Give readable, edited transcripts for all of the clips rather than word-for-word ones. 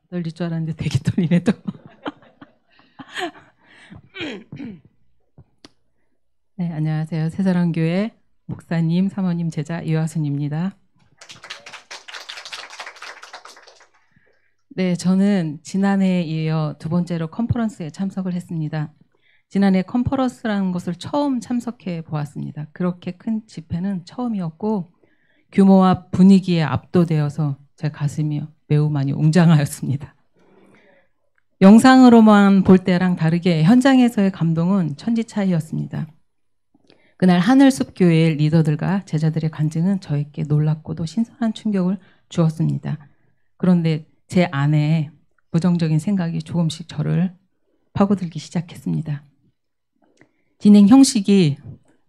떨릴 줄 알았는데 되게 떨리네 또. 네, 안녕하세요. 새사랑교회 목사님, 사모님, 제자 이화순입니다. 네, 저는 지난해에 이어 두 번째로 컨퍼런스에 참석을 했습니다. 지난해 컨퍼런스라는 것을 처음 참석해 보았습니다. 그렇게 큰 집회는 처음이었고 규모와 분위기에 압도되어서 제 가슴이 매우 많이 웅장하였습니다. 영상으로만 볼 때랑 다르게 현장에서의 감동은 천지 차이였습니다. 그날 하늘숲교회의 리더들과 제자들의 간증은 저에게 놀랍고도 신선한 충격을 주었습니다. 그런데 제 안에 부정적인 생각이 조금씩 저를 파고들기 시작했습니다. 진행 형식이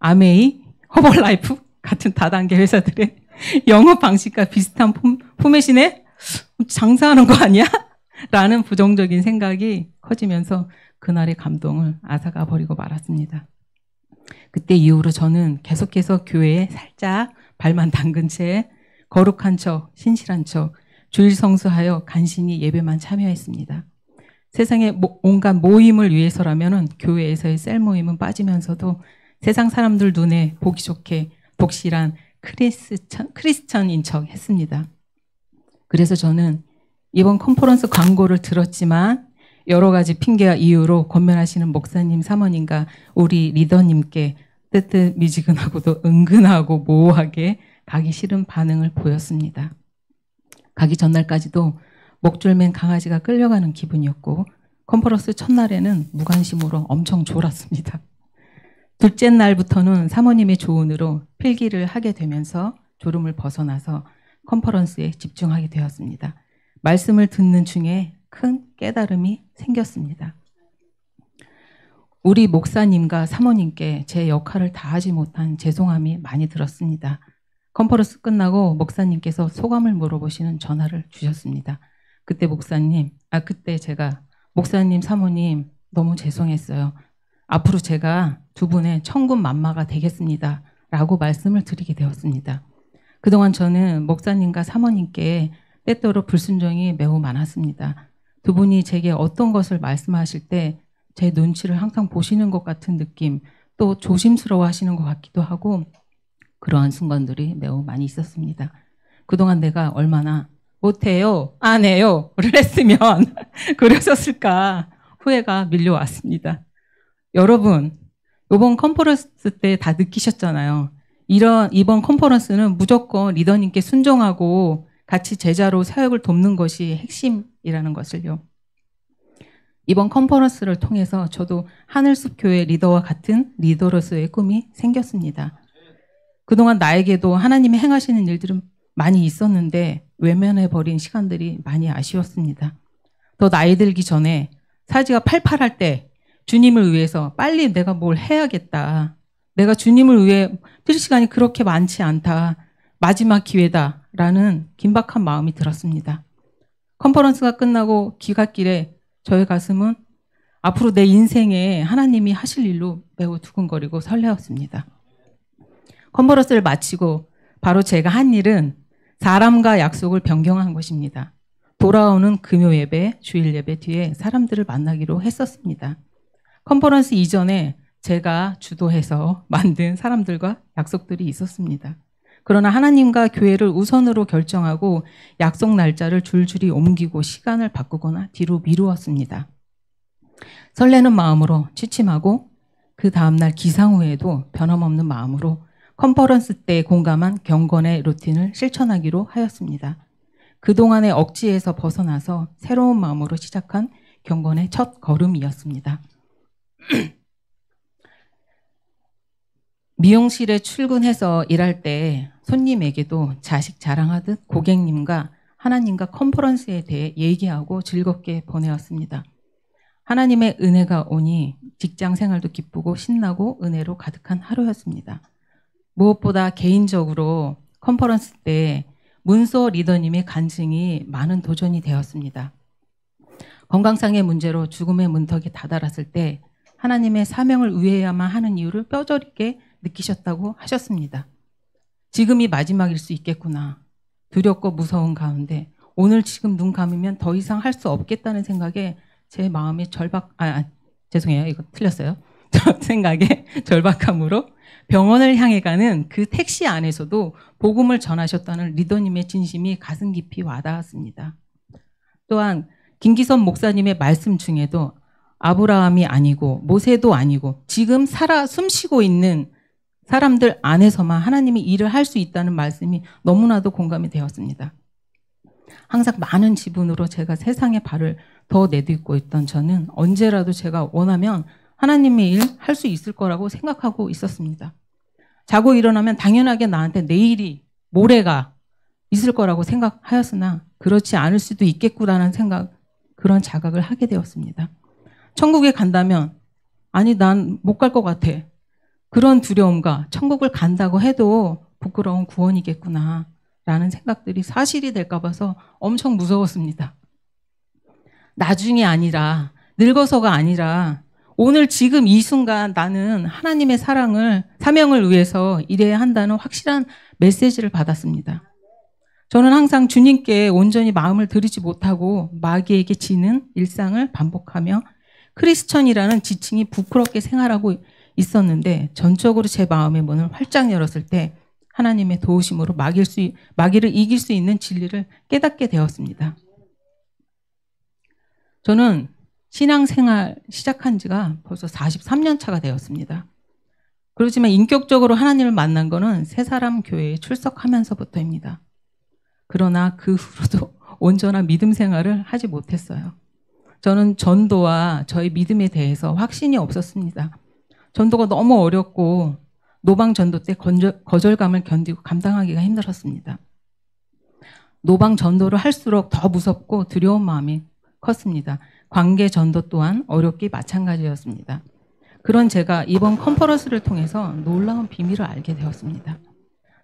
아메이, 허벌라이프 같은 다단계 회사들의 영업 방식과 비슷한 포맷이네? 장사하는 거 아니야? 라는 부정적인 생각이 커지면서 그날의 감동을 앗아가 버리고 말았습니다. 그때 이후로 저는 계속해서 교회에 살짝 발만 담근 채 거룩한 척, 신실한 척, 주일 성수하여 간신히 예배만 참여했습니다. 세상의 온갖 모임을 위해서라면 교회에서의 셀 모임은 빠지면서도 세상 사람들 눈에 보기 좋게 독실한 크리스천인 척 했습니다. 그래서 저는 이번 컨퍼런스 광고를 들었지만 여러 가지 핑계와 이유로 권면하시는 목사님, 사모님과 우리 리더님께 뜨뜻미지근하고도 은근하고 모호하게 가기 싫은 반응을 보였습니다. 가기 전날까지도 목줄맨 강아지가 끌려가는 기분이었고 컨퍼런스 첫날에는 무관심으로 엄청 졸았습니다. 둘째 날부터는 사모님의 조언으로 필기를 하게 되면서 졸음을 벗어나서 컨퍼런스에 집중하게 되었습니다. 말씀을 듣는 중에 큰 깨달음이 생겼습니다. 우리 목사님과 사모님께 제 역할을 다하지 못한 죄송함이 많이 들었습니다. 컨퍼런스 끝나고 목사님께서 소감을 물어보시는 전화를 주셨습니다. 그때 제가 목사님, 사모님 너무 죄송했어요. 앞으로 제가 두 분의 천군만마가 되겠습니다. 라고 말씀을 드리게 되었습니다. 그동안 저는 목사님과 사모님께 때때로 불순종이 매우 많았습니다. 두 분이 제게 어떤 것을 말씀하실 때 제 눈치를 항상 보시는 것 같은 느낌, 또 조심스러워 하시는 것 같기도 하고 그러한 순간들이 매우 많이 있었습니다. 그동안 내가 얼마나 못해요, 안 해요 를 했으면 그랬었을까 후회가 밀려왔습니다. 여러분, 이번 컨퍼런스 때 다 느끼셨잖아요. 이번 컨퍼런스는 무조건 리더님께 순종하고 같이 제자로 사역을 돕는 것이 핵심이라는 것을요. 이번 컨퍼런스를 통해서 저도 하늘숲교회 리더와 같은 리더로서의 꿈이 생겼습니다. 그동안 나에게도 하나님이 행하시는 일들은 많이 있었는데 외면해버린 시간들이 많이 아쉬웠습니다. 더 나이 들기 전에 사지가 팔팔할 때 주님을 위해서 빨리 내가 뭘 해야겠다. 내가 주님을 위해 뛸 시간이 그렇게 많지 않다. 마지막 기회다라는 긴박한 마음이 들었습니다. 컨퍼런스가 끝나고 귀갓길에 저의 가슴은 앞으로 내 인생에 하나님이 하실 일로 매우 두근거리고 설레었습니다. 컨퍼런스를 마치고 바로 제가 한 일은 사람과 약속을 변경한 것입니다. 돌아오는 금요 예배, 주일 예배 뒤에 사람들을 만나기로 했었습니다. 컨퍼런스 이전에 제가 주도해서 만든 사람들과 약속들이 있었습니다. 그러나 하나님과 교회를 우선으로 결정하고 약속 날짜를 줄줄이 옮기고 시간을 바꾸거나 뒤로 미루었습니다. 설레는 마음으로 취침하고 그 다음날 기상 후에도 변함없는 마음으로 컨퍼런스 때 공감한 경건의 루틴을 실천하기로 하였습니다. 그동안의 억지에서 벗어나서 새로운 마음으로 시작한 경건의 첫 걸음이었습니다. 미용실에 출근해서 일할 때 손님에게도 자식 자랑하듯 고객님과 하나님과 컨퍼런스에 대해 얘기하고 즐겁게 보내었습니다. 하나님의 은혜가 오니 직장 생활도 기쁘고 신나고 은혜로 가득한 하루였습니다. 무엇보다 개인적으로 컨퍼런스 때 문서 리더님의 간증이 많은 도전이 되었습니다. 건강상의 문제로 죽음의 문턱에 다다랐을 때 하나님의 사명을 위해야만 하는 이유를 뼈저리게 느끼셨다고 하셨습니다. 지금이 마지막일 수 있겠구나. 두렵고 무서운 가운데 오늘 지금 눈 감으면 더 이상 할 수 없겠다는 생각에 제 마음이 죄송해요. 이거 틀렸어요. 생각에 절박함으로 병원을 향해 가는 그 택시 안에서도 복음을 전하셨다는 리더님의 진심이 가슴 깊이 와닿았습니다. 또한 김기선 목사님의 말씀 중에도 아브라함이 아니고 모세도 아니고 지금 살아 숨쉬고 있는 사람들 안에서만 하나님이 일을 할 수 있다는 말씀이 너무나도 공감이 되었습니다. 항상 많은 지분으로 제가 세상에 발을 더 내딛고 있던 저는 언제라도 제가 원하면 하나님의 일 할 수 있을 거라고 생각하고 있었습니다. 자고 일어나면 당연하게 나한테 내일이, 모레가 있을 거라고 생각하였으나 그렇지 않을 수도 있겠구나라는 생각, 그런 자각을 하게 되었습니다. 천국에 간다면 아니 난 못 갈 것 같아. 그런 두려움과 천국을 간다고 해도 부끄러운 구원이겠구나 라는 생각들이 사실이 될까 봐서 엄청 무서웠습니다. 나중이 아니라 늙어서가 아니라 오늘 지금 이 순간 나는 하나님의 사명을 위해서 일해야 한다는 확실한 메시지를 받았습니다. 저는 항상 주님께 온전히 마음을 들이지 못하고 마귀에게 지는 일상을 반복하며 크리스천이라는 지칭이 부끄럽게 생활하고 있었는데 전적으로 제 마음의 문을 활짝 열었을 때 하나님의 도우심으로 마귀를 이길 수 있는 진리를 깨닫게 되었습니다. 저는 신앙생활 시작한 지가 벌써 43년 차가 되었습니다. 그렇지만 인격적으로 하나님을 만난 거는 새사람 교회에 출석하면서부터입니다. 그러나 그 후로도 온전한 믿음 생활을 하지 못했어요. 저는 전도와 저의 믿음에 대해서 확신이 없었습니다. 전도가 너무 어렵고 노방 전도 때 거절감을 견디고 감당하기가 힘들었습니다. 노방 전도를 할수록 더 무섭고 두려운 마음이 컸습니다. 관계 전도 또한 어렵기 마찬가지였습니다. 그런 제가 이번 컨퍼런스를 통해서 놀라운 비밀을 알게 되었습니다.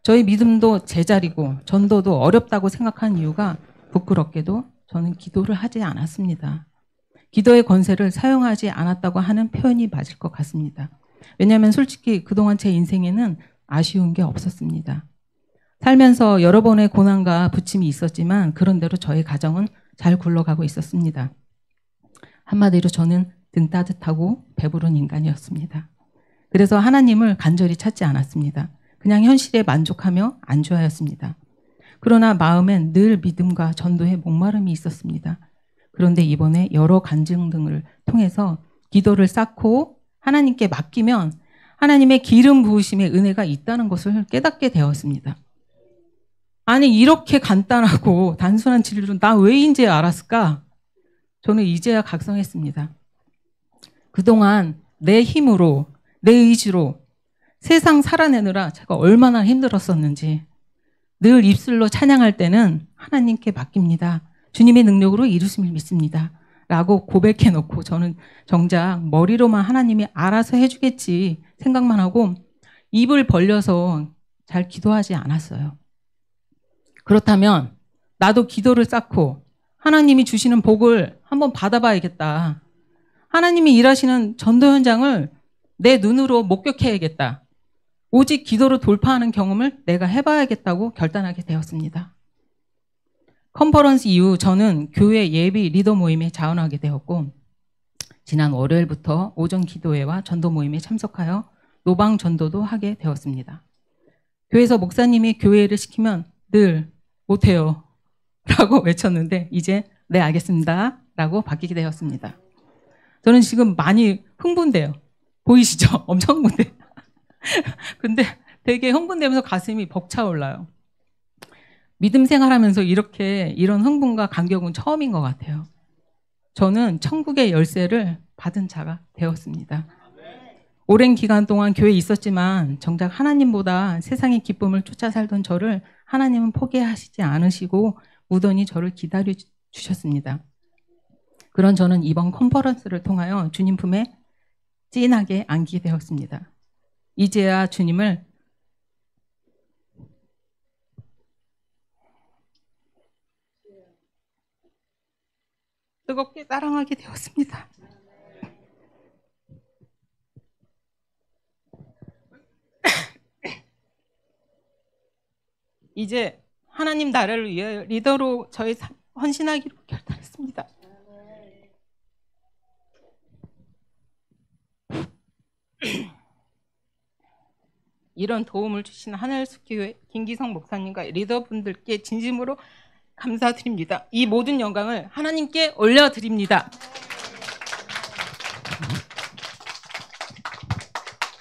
저희 믿음도 제자리고 전도도 어렵다고 생각한 이유가 부끄럽게도 저는 기도를 하지 않았습니다. 기도의 권세를 사용하지 않았다고 하는 표현이 맞을 것 같습니다. 왜냐하면 솔직히 그동안 제 인생에는 아쉬운 게 없었습니다. 살면서 여러 번의 고난과 부침이 있었지만 그런대로 저의 가정은 잘 굴러가고 있었습니다. 한마디로 저는 등 따뜻하고 배부른 인간이었습니다. 그래서 하나님을 간절히 찾지 않았습니다. 그냥 현실에 만족하며 안주하였습니다. 그러나 마음엔 늘 믿음과 전도의 목마름이 있었습니다. 그런데 이번에 여러 간증 등을 통해서 기도를 쌓고 하나님께 맡기면 하나님의 기름 부으심의 은혜가 있다는 것을 깨닫게 되었습니다. 아니 이렇게 간단하고 단순한 진리로 나 왜 이제 알았을까? 저는 이제야 각성했습니다. 그동안 내 힘으로 내 의지로 세상 살아내느라 제가 얼마나 힘들었었는지 늘 입술로 찬양할 때는 하나님께 맡깁니다. 주님의 능력으로 이루심을 믿습니다. 라고 고백해놓고 저는 정작 머리로만 하나님이 알아서 해주겠지 생각만 하고 입을 벌려서 잘 기도하지 않았어요. 그렇다면 나도 기도를 쌓고 하나님이 주시는 복을 한번 받아봐야겠다. 하나님이 일하시는 전도 현장을 내 눈으로 목격해야겠다. 오직 기도로 돌파하는 경험을 내가 해봐야겠다고 결단하게 되었습니다. 컨퍼런스 이후 저는 교회 예비 리더 모임에 자원하게 되었고 지난 월요일부터 오전 기도회와 전도 모임에 참석하여 노방 전도도 하게 되었습니다. 교회에서 목사님이 교회를 시키면 늘 못해요 라고 외쳤는데 이제 네 알겠습니다 라고 바뀌게 되었습니다. 저는 지금 많이 흥분돼요. 보이시죠? 엄청 흥분돼요. 근데 되게 흥분되면서 가슴이 벅차올라요. 믿음 생활하면서 이런 흥분과 감격은 처음인 것 같아요. 저는 천국의 열쇠를 받은 자가 되었습니다. 오랜 기간 동안 교회에 있었지만 정작 하나님보다 세상의 기쁨을 쫓아 살던 저를 하나님은 포기하시지 않으시고 무던히 저를 기다려 주셨습니다. 그런 저는 이번 컨퍼런스를 통하여 주님 품에 찐하게 안기게 되었습니다. 이제야 주님을 뜨겁게 사랑하게 되었습니다. 이제 하나님 나라를 위해 리더로 저의 헌신하기로 결단했습니다. 이런 도움을 주신 하늘숲교회 김기성 목사님과 리더분들께 진심으로 감사드립니다. 이 모든 영광을 하나님께 올려드립니다.